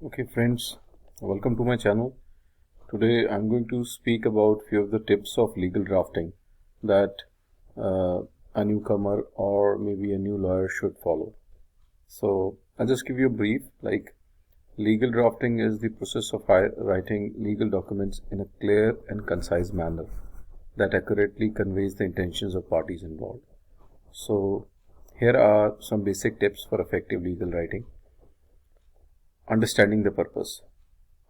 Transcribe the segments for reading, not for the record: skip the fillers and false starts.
Okay friends, welcome to my channel. Today I'm going to speak about few of the tips of legal drafting that a newcomer or maybe a new lawyer should follow. So I'll just give you a brief. Legal drafting is the process of writing legal documents in a clear and concise manner that accurately conveys the intentions of parties involved. So here are some basic tips for effective legal writing. Understanding the purpose,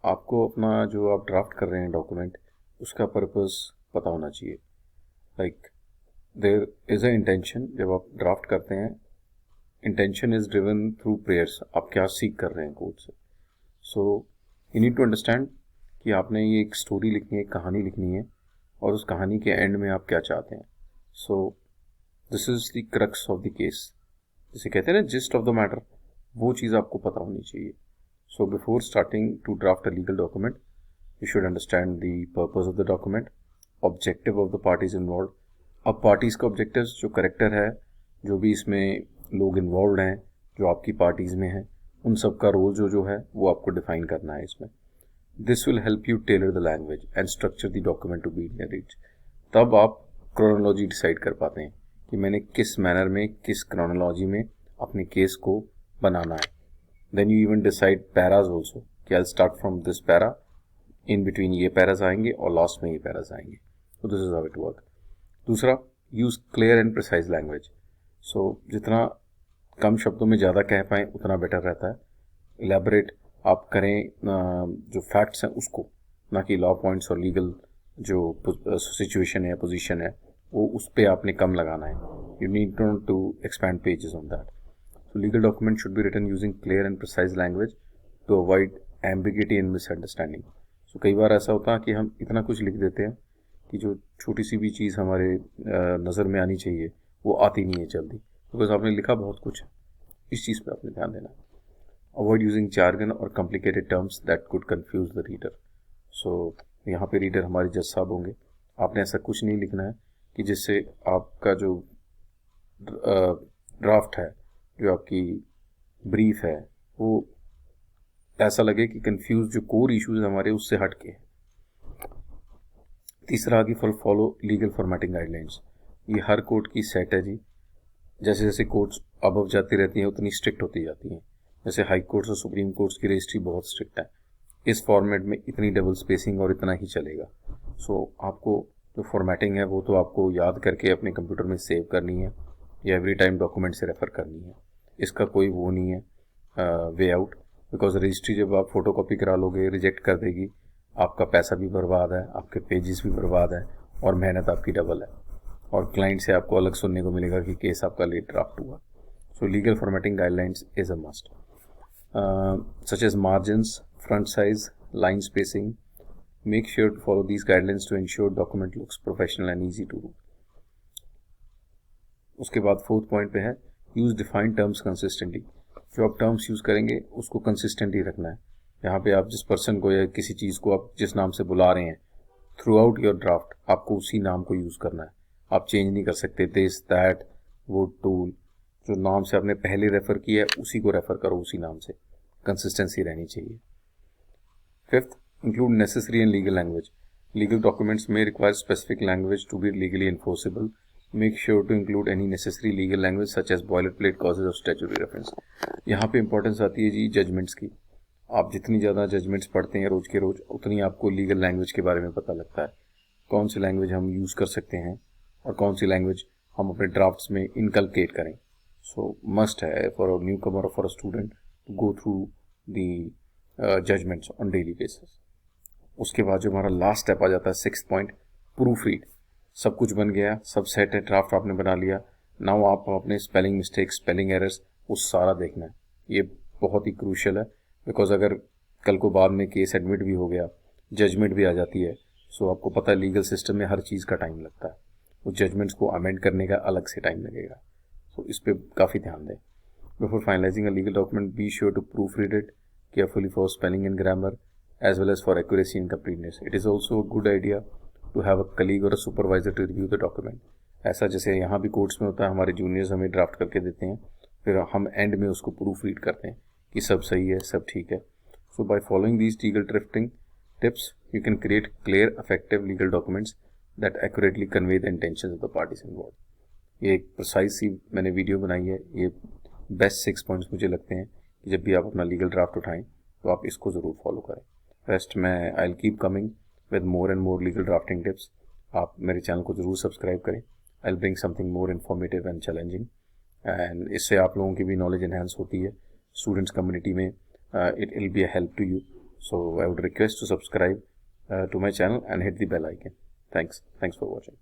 आपको अपना जो आप draft कर रहे हैं document उसका purpose पता होना चाहिए. There is a intention. जब आप ड्राफ्ट करते हैं, intention is driven through prayers. आप क्या सीख कर रहे हैं कोर्ट से. So you need to understand कि आपने ये एक स्टोरी लिखनी है, एक कहानी लिखनी है, और उस कहानी के एंड में आप क्या चाहते हैं. So this is the crux of the case, जिसे कहते हैं ना जिस्ट ऑफ द मैटर. वो चीज़ आपको पता होनी चाहिए. So before starting to draft a legal document, you should understand the purpose of the document, objective of the parties involved. अब parties का objectives जो character है, जो भी इसमें लोग involved हैं, जो आपकी parties में हैं, उन सब का role जो है वो आपको define करना है इसमें. This will help you tailor the language and structure the document to meet their needs. तब आप chronology decide कर पाते हैं कि मैंने किस manner में, किस chronology में अपने case को बनाना है. Then you even decide paras also कि I'll start from this para, in between ये पैराज आएंगे और लास्ट में ये पैराज आएंगे. So this is how it work. दूसरा, use clear and precise language. So जितना कम शब्दों में ज़्यादा कह पाएँ उतना बेटर रहता है. Elaborate आप करें जो फैक्ट्स हैं उसको, ना कि लॉ पॉइंट्स और लीगल जो सिचुएशन है, पोजीशन है, वो उस पर आपने कम लगाना है. You need not to expand pages on that. So legal documents should be written using clear and precise language to avoid ambiguity and misunderstanding. So कई बार ऐसा होता है कि हम इतना कुछ लिख देते हैं कि जो छोटी सी भी चीज़ हमारे नज़र में आनी चाहिए वो आती नहीं है जल्दी, बिकॉज आपने लिखा बहुत कुछ है. इस चीज़ पे आपने ध्यान देना. Avoid using jargon or complicated terms that could confuse the reader. So यहाँ पे रीडर हमारे जज साहब होंगे. आपने ऐसा कुछ नहीं लिखना है कि जिससे आपका जो ड्राफ्ट है, जो आपकी ब्रीफ है, वो ऐसा लगे कि कंफ्यूज जो कोर इश्यूज हमारे उससे हट के. तीसरा आगे फॉलो लीगल फॉर्मेटिंग गाइडलाइंस. ये हर कोर्ट की सेट है जी. जैसे जैसे कोर्ट्स अबव जाती रहती हैं उतनी स्ट्रिक्ट होती जाती हैं. जैसे हाई कोर्ट्स और सुप्रीम कोर्ट्स की रजिस्ट्री बहुत स्ट्रिक्ट है. इस फॉर्मेट में इतनी डबल स्पेसिंग और इतना ही चलेगा. सो आपको जो फॉर्मेटिंग है वो तो आपको याद करके अपने कंप्यूटर में सेव करनी है या एवरी टाइम डॉक्यूमेंट से रेफ़र करनी है. इसका कोई वो नहीं है वे आउट, बिकॉज रजिस्ट्री जब आप फोटोकॉपी करा लोगे रिजेक्ट कर देगी. आपका पैसा भी बर्बाद है, आपके पेजेस भी बर्बाद है, और मेहनत आपकी डबल है, और क्लाइंट से आपको अलग सुनने को मिलेगा कि केस आपका लेट ड्राफ्ट हुआ. So legal formatting guidelines is a must, such as margins, font size, line spacing. Make sure to follow these guidelines to ensure document looks professional and easy to read. उसके बाद fourth point पे है use defined terms consistently. जो आप terms use करेंगे उसको consistently रखना है. यहाँ पे आप जिस पर्सन को या किसी चीज़ को आप जिस नाम से बुला रहे हैं, थ्रू आउट योर ड्राफ्ट आपको उसी नाम को यूज़ करना है. आप चेंज नहीं कर सकते. दिस, दैट, वुड, टूल, जो नाम से आपने पहले रेफ़र किया है उसी को रेफ़र करो उसी नाम से. कंसिस्टेंसी रहनी चाहिए. Fifth, include necessary and legal language. Legal documents में require specific language to be legally enforceable. Make sure to include any necessary legal language such as boilerplate causes of statutory reference. यहाँ पे importance आती है जी judgements की. आप जितनी ज़्यादा judgements पढ़ते हैं रोज़ के रोज़ उतनी आपको लीगल लैंग्वेज के बारे में पता लगता है. कौन सी लैंग्वेज हम यूज़ कर सकते हैं और कौन सी लैंग्वेज हम अपने ड्राफ्ट्स में इनकलकेट करें. सो मस्ट है फॉर अ न्यू कमर और for a student to go through the judgements on daily basis. उसके बाद जो हमारा लास्ट स्टेप आ जाता है, सिक्स्थ पॉइंट, प्रूफ रीड. सब कुछ बन गया, सब सेट है, ड्राफ्ट आपने बना लिया. नाउ आप अपने स्पेलिंग मिस्टेक्स, स्पेलिंग एरर्स, वो सारा देखना है. ये बहुत ही क्रूशियल है, बिकॉज अगर कल को बाद में केस एडमिट भी हो गया, जजमेंट भी आ जाती है, सो आपको पता है लीगल सिस्टम में हर चीज़ का टाइम लगता है. उस जजमेंट्स को अमेंड करने का अलग से टाइम लगेगा. सो इस पर काफ़ी ध्यान दें. Before finalising a legal document be sure to proofread it carefully for spelling and grammar as well as for accuracy and completeness. It is also a good idea to have a colleague or a supervisor to review the document. ऐसा जैसे यहाँ भी courts में होता है, हमारे juniors हमें draft करके देते हैं, फिर हम एंड में उसको प्रूफ रीड करते हैं कि सब सही है, सब ठीक है. So by following these legal drafting tips, you can create clear, effective legal documents that accurately convey the intentions of the parties involved. ये एक प्रिसाइज सी मैंने वीडियो बनाई है. ये बेस्ट 6 पॉइंट्स मुझे लगते हैं कि जब भी आप अपना लीगल ड्राफ्ट उठाएं तो आप इसको ज़रूर फॉलो करें. रेस्ट मैं I will keep coming with more and more legal drafting tips. आप मेरे चैनल को ज़रूर सब्सक्राइब करें. I will bring something more informative and challenging, and इससे आप लोगों की भी नॉलेज इन्हांस होती है स्टूडेंट्स कम्युनिटी में. It will be a help to you. So I would request to subscribe to my channel and hit the bell icon. Thanks for watching.